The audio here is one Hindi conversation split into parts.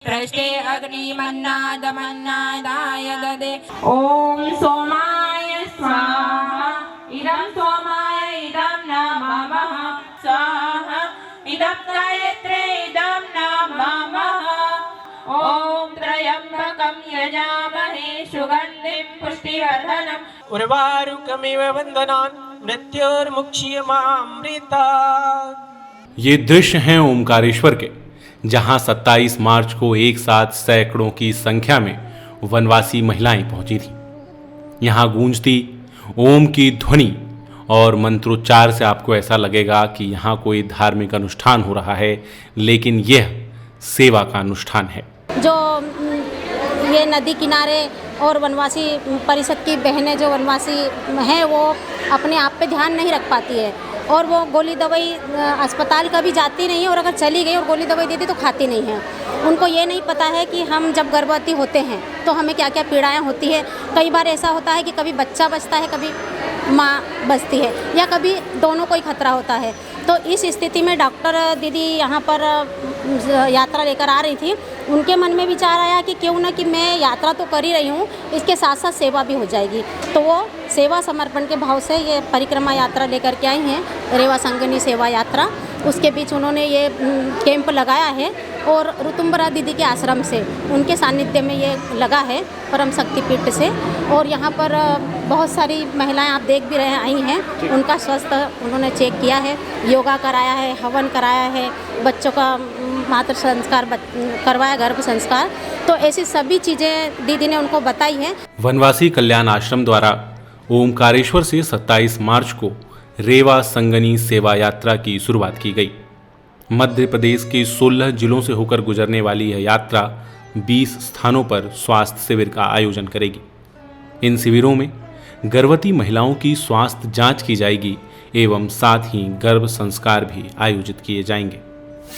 पृष्ठे अग्निमन्नादमन्नादाय ददे। ॐ सोमाय स्वाहा इदं सोमाय इदं नमः स्वाहा इदं गायत्रे इदं नमः। ॐ त्र्यम्बकं यजामहे सुगन्धिं पुष्टिवर्धनम् उर्वारुकमिव वन्दनान् मृत्योर्मुक्ष्यमामृतात्। ये दृश्य हैं ओमकारेश्वर के, जहां 27 मार्च को एक साथ सैकड़ों की संख्या में वनवासी महिलाएं पहुंची थीं। यहां गूंजती ओम की ध्वनि और मंत्रोच्चार से आपको ऐसा लगेगा कि यहाँ कोई धार्मिक अनुष्ठान हो रहा है, लेकिन यह सेवा का अनुष्ठान है। जो ये नदी किनारे और वनवासी परिषद की बहनें जो वनवासी हैं वो अपने आप पे ध्यान नहीं रख पाती है और वो गोली दवाई अस्पताल कभी जाती नहीं है, और अगर चली गई और गोली दवाई दे दी तो खाती नहीं है। उनको ये नहीं पता है कि हम जब गर्भवती होते हैं तो हमें क्या क्या पीड़ाएं होती है। कई बार ऐसा होता है कि कभी बच्चा बचता है, कभी माँ बचती है, या कभी दोनों को ही खतरा होता है। तो इस स्थिति में डॉक्टर दीदी यहाँ पर यात्रा लेकर आ रही थी। उनके मन में विचार आया कि क्यों ना कि मैं यात्रा तो कर ही रही हूँ, इसके साथ साथ सेवा भी हो जाएगी। तो वो सेवा समर्पण के भाव से ये परिक्रमा यात्रा लेकर के आई हैं, रेवा संगनी सेवा यात्रा। उसके बीच उन्होंने ये कैंप लगाया है और ऋतुम्बरा दीदी के आश्रम से उनके सानिध्य में ये लगा है, परम शक्तिपीठ से। और यहाँ पर बहुत सारी महिलाएं आप देख भी रहे आई हैं, उनका स्वास्थ्य उन्होंने चेक किया है, योगा कराया है, हवन कराया है, बच्चों का मातृ संस्कार करवाया, गर्भ संस्कार। तो ऐसी सभी चीज़ें दीदी ने उनको बताई है। वनवासी कल्याण आश्रम द्वारा ओमकारेश्वर से 27 मार्च को रेवा संगनी सेवा यात्रा की शुरुआत की गई। मध्य प्रदेश के 16 जिलों से होकर गुजरने वाली यह यात्रा 20 स्थानों पर स्वास्थ्य शिविर का आयोजन करेगी। इन शिविरों में गर्भवती महिलाओं की स्वास्थ्य जांच की जाएगी एवं साथ ही गर्भ संस्कार भी आयोजित किए जाएंगे।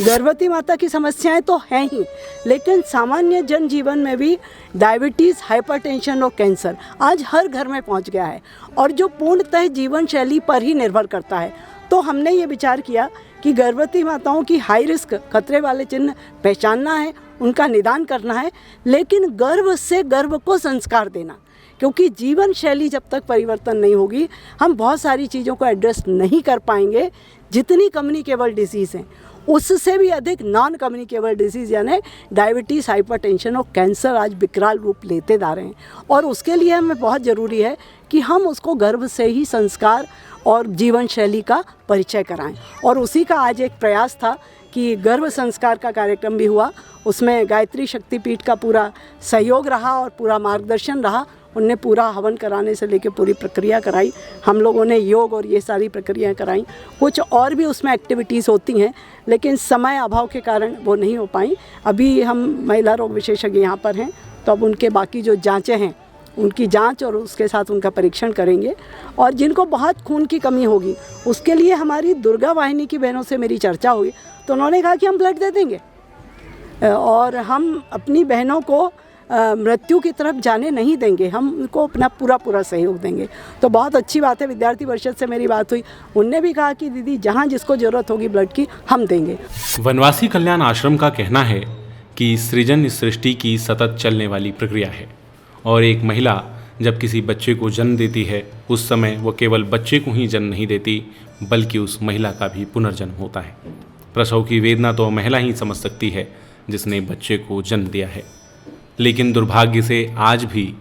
गर्भवती माता की समस्याएं तो हैं ही, लेकिन सामान्य जनजीवन में भी डायबिटीज़, हाइपरटेंशन और कैंसर आज हर घर में पहुंच गया है, और जो पूर्णतः जीवन शैली पर ही निर्भर करता है। तो हमने ये विचार किया कि गर्भवती माताओं की हाई रिस्क खतरे वाले चिन्ह पहचानना है, उनका निदान करना है, लेकिन गर्भ से गर्भ को संस्कार देना, क्योंकि जीवन शैली जब तक परिवर्तन नहीं होगी हम बहुत सारी चीज़ों को एड्रेस नहीं कर पाएंगे। जितनी कम्युनिकेबल डिसीज़ हैं उससे भी अधिक नॉन कम्युनिकेबल डिसीज़ यानी डायबिटीज़, हाइपरटेंशन और कैंसर आज विकराल रूप लेते जा रहे हैं, और उसके लिए हमें बहुत ज़रूरी है कि हम उसको गर्भ से ही संस्कार और जीवन शैली का परिचय कराएं। और उसी का आज एक प्रयास था कि गर्भ संस्कार का कार्यक्रम भी हुआ। उसमें गायत्री शक्तिपीठ का पूरा सहयोग रहा और पूरा मार्गदर्शन रहा। उनने पूरा हवन कराने से लेकर पूरी प्रक्रिया कराई, हम लोगों ने योग और ये सारी प्रक्रियाएं कराई। कुछ और भी उसमें एक्टिविटीज़ होती हैं, लेकिन समय अभाव के कारण वो नहीं हो पाई। अभी हम महिला रोग विशेषज्ञ यहाँ पर हैं, तो अब उनके बाकी जो जांचें हैं उनकी जांच और उसके साथ उनका परीक्षण करेंगे। और जिनको बहुत खून की कमी होगी उसके लिए हमारी दुर्गा वाहिनी की बहनों से मेरी चर्चा हुई, तो उन्होंने कहा कि हम ब्लड दे देंगे और हम अपनी बहनों को मृत्यु की तरफ जाने नहीं देंगे, हम उनको अपना पूरा सहयोग देंगे। तो बहुत अच्छी बात है। विद्यार्थी परिषद से मेरी बात हुई, उनने भी कहा कि दीदी जहाँ जिसको ज़रूरत होगी ब्लड की हम देंगे। वनवासी कल्याण आश्रम का कहना है कि सृजन इस सृष्टि की सतत चलने वाली प्रक्रिया है, और एक महिला जब किसी बच्चे को जन्म देती है उस समय वो केवल बच्चे को ही जन्म नहीं देती, बल्कि उस महिला का भी पुनर्जन्म होता है। प्रसव की वेदना तो महिला ही समझ सकती है जिसने बच्चे को जन्म दिया है, लेकिन दुर्भाग्य से आज भी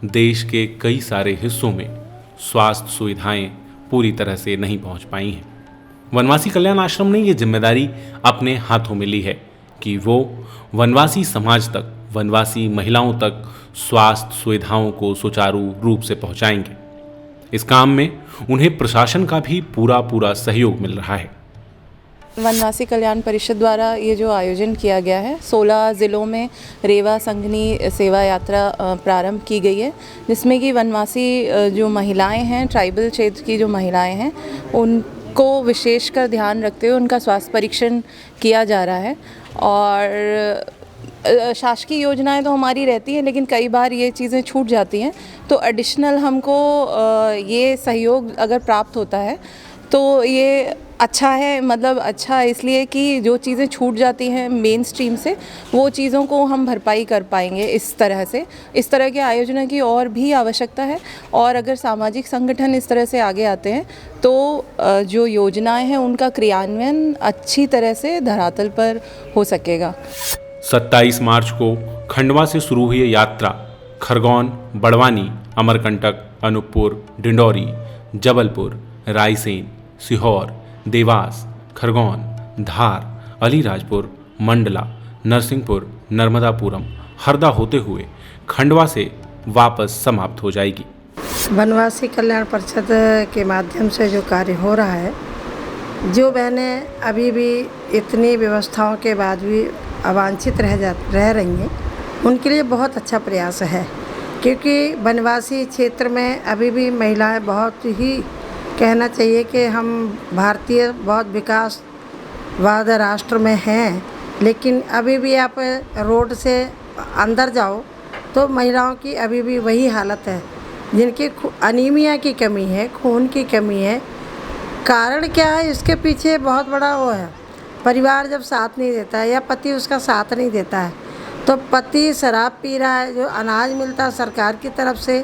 देश के कई सारे हिस्सों में स्वास्थ्य सुविधाएं पूरी तरह से नहीं पहुंच पाई हैं। वनवासी कल्याण आश्रम ने ये जिम्मेदारी अपने हाथों में ली है कि वो वनवासी समाज तक, वनवासी महिलाओं तक स्वास्थ्य सुविधाओं को सुचारू रूप से पहुंचाएंगे। इस काम में उन्हें प्रशासन का भी पूरा सहयोग मिल रहा है। वनवासी कल्याण परिषद द्वारा ये जो आयोजन किया गया है, 16 ज़िलों में रेवा संगनी सेवा यात्रा प्रारंभ की गई है, जिसमें कि वनवासी जो महिलाएं हैं, ट्राइबल क्षेत्र की जो महिलाएं हैं, उनको विशेषकर ध्यान रखते हुए उनका स्वास्थ्य परीक्षण किया जा रहा है। और शासकीय योजनाएं तो हमारी रहती हैं, लेकिन कई बार ये चीज़ें छूट जाती हैं, तो एडिशनल हमको ये सहयोग अगर प्राप्त होता है तो ये अच्छा है, मतलब अच्छा इसलिए कि जो चीज़ें छूट जाती हैं मेन स्ट्रीम से वो चीज़ों को हम भरपाई कर पाएंगे। इस तरह से इस तरह के आयोजनों की और भी आवश्यकता है, और अगर सामाजिक संगठन इस तरह से आगे आते हैं तो जो योजनाएं हैं उनका क्रियान्वयन अच्छी तरह से धरातल पर हो सकेगा। 27 मार्च को खंडवा से शुरू हुई यात्रा खरगोन, बड़वानी, अमरकंटक, अनूपपुर, डिंडौरी, जबलपुर, रायसेन, सीहोर, देवास, खरगोन, धार, अलीराजपुर, मंडला, नरसिंहपुर, नर्मदापुरम, हरदा होते हुए खंडवा से वापस समाप्त हो जाएगी। वनवासी कल्याण परिषद के माध्यम से जो कार्य हो रहा है, जो बहनें अभी भी इतनी व्यवस्थाओं के बाद भी अवांछित रह रही हैं, उनके लिए बहुत अच्छा प्रयास है, क्योंकि वनवासी क्षेत्र में अभी भी महिलाएं बहुत ही, कहना चाहिए कि हम भारतीय बहुत विकासवाद राष्ट्र में हैं, लेकिन अभी भी आप रोड से अंदर जाओ तो महिलाओं की अभी भी वही हालत है, जिनकी अनीमिया की कमी है, खून की कमी है। कारण क्या है? इसके पीछे बहुत बड़ा वो है, परिवार जब साथ नहीं देता है या पति उसका साथ नहीं देता है, तो पति शराब पी रहा है, जो अनाज मिलता है सरकार की तरफ से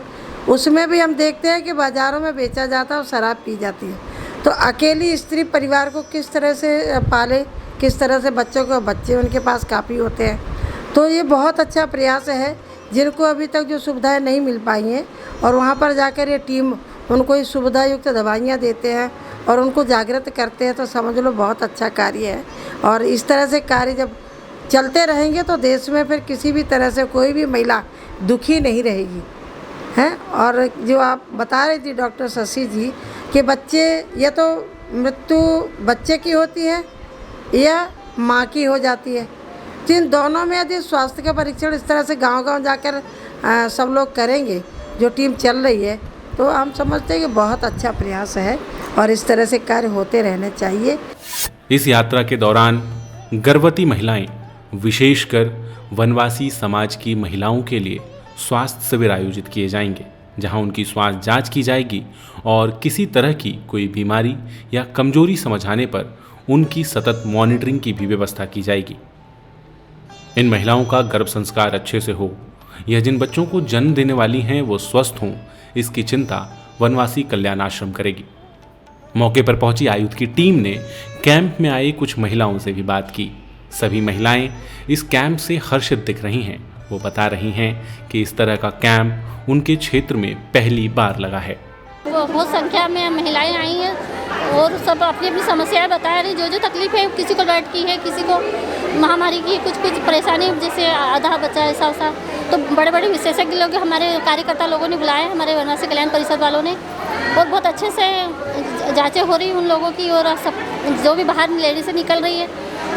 उसमें भी हम देखते हैं कि बाज़ारों में बेचा जाता है और शराब पी जाती है। तो अकेली स्त्री परिवार को किस तरह से पाले, किस तरह से बच्चे उनके पास काफ़ी होते हैं। तो ये बहुत अच्छा प्रयास है, जिनको अभी तक जो सुविधाएं नहीं मिल पाई हैं, और वहाँ पर जाकर ये टीम उनको ये सुविधा युक्त दवाइयाँ देते हैं और उनको जागृत करते हैं, तो समझ लो बहुत अच्छा कार्य है। और इस तरह से कार्य जब चलते रहेंगे तो देश में फिर किसी भी तरह से कोई भी महिला दुखी नहीं रहेगी, हैं। और जो आप बता रही थी डॉक्टर शशि जी कि बच्चे, या तो मृत्यु बच्चे की होती है या माँ की हो जाती है, तो इन दोनों में यदि स्वास्थ्य का परीक्षण इस तरह से गांव-गांव जाकर सब लोग करेंगे, जो टीम चल रही है, तो हम समझते हैं कि बहुत अच्छा प्रयास है और इस तरह से कार्य होते रहने चाहिए। इस यात्रा के दौरान गर्भवती महिलाएं, विशेषकर वनवासी समाज की महिलाओं के लिए स्वास्थ्य शिविर आयोजित किए जाएंगे, जहां उनकी स्वास्थ्य जांच की जाएगी और किसी तरह की कोई बीमारी या कमजोरी समझ आने पर उनकी सतत मॉनिटरिंग की भी व्यवस्था की जाएगी। इन महिलाओं का गर्भ संस्कार अच्छे से हो, यह जिन बच्चों को जन्म देने वाली हैं वो स्वस्थ हों, इसकी चिंता वनवासी कल्याण आश्रम करेगी। मौके पर पहुंची आयुक्त की टीम ने कैंप में आई कुछ महिलाओं से भी बात की। सभी महिलाएं इस कैंप से हर्षित दिख रही हैं। वो बता रही हैं कि इस तरह का कैंप उनके क्षेत्र में पहली बार लगा है। बहुत संख्या में महिलाएं आई हैं और सब अपनी अपनी समस्याएं बता रही, जो तकलीफ है, किसी को ब्लड की है, किसी को महामारी की कुछ परेशानी, जैसे आधा बच्चा ऐसा। तो बड़े बड़े विशेषज्ञ लोग हमारे कार्यकर्ता लोगों ने बुलाए, हमारे वनवासी कल्याण परिषद वालों ने, और बहुत अच्छे से जांचें हो रही उन लोगों की, और सब जो भी बाहर लेडी से निकल रही है,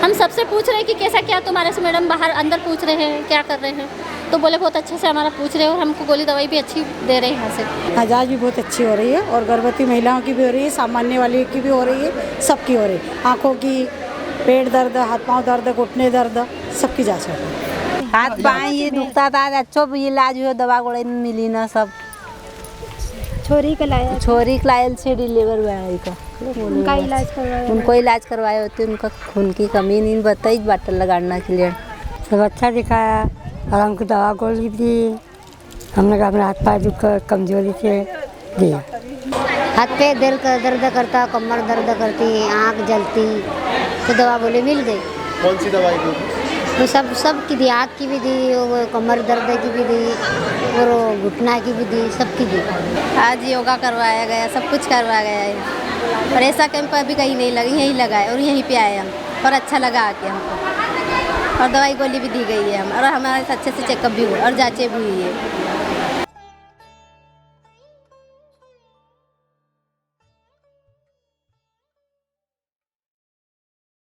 हम सबसे पूछ रहे हैं कि कैसा क्या तुम्हारे से मैडम बाहर अंदर पूछ रहे हैं क्या कर रहे हैं, तो बोले बहुत अच्छे से हमारा पूछ रहे हैं और हमको गोली दवाई भी अच्छी दे रहे हैं यहाँ से। आजाद भी बहुत अच्छी हो रही है और गर्भवती महिलाओं की भी हो रही है, सामान्य वाली की भी हो रही है, सबकी हो रही है। आँखों की, पेट दर्द, हाथ पाँव दर्द, घुटने दर्द, सबकी जाँच हो रही है। हाथ पाँव ये दुखता था, अच्छा इलाज हुआ, दवा गोली मिली ना, सब छोरी का लायल से डिलीवर हुआ का उनको इलाज करवाए होते, उनका खून की कमी नहीं बताई, बॉटल लगाना के लिए सब अच्छा दिखाया और हमको दवा गोली दी। हमने कहा अपने हाथ पैर दुख कमजोरी से दिया। हाथ पे दर्द करता, कमर दर्द करती, आँख जलती, तो दवा गोली मिल गई। कौन सी दवाई दी? तो सब की दी, आँख की भी दी, और कमर दर्द की भी दी, और घुटना की भी दी, सबकी दी। आज योगा करवाया गया, सब कुछ करवाया गया है, और ऐसा कैंप अभी कहीं नहीं लगा, यहीं लगा है और यहीं पे आए हम, और अच्छा लगा आके हमको, और दवाई गोली भी दी गई है हम, और हमारे अच्छे से चेकअप भी हुआ और जाँचें भी हुई है।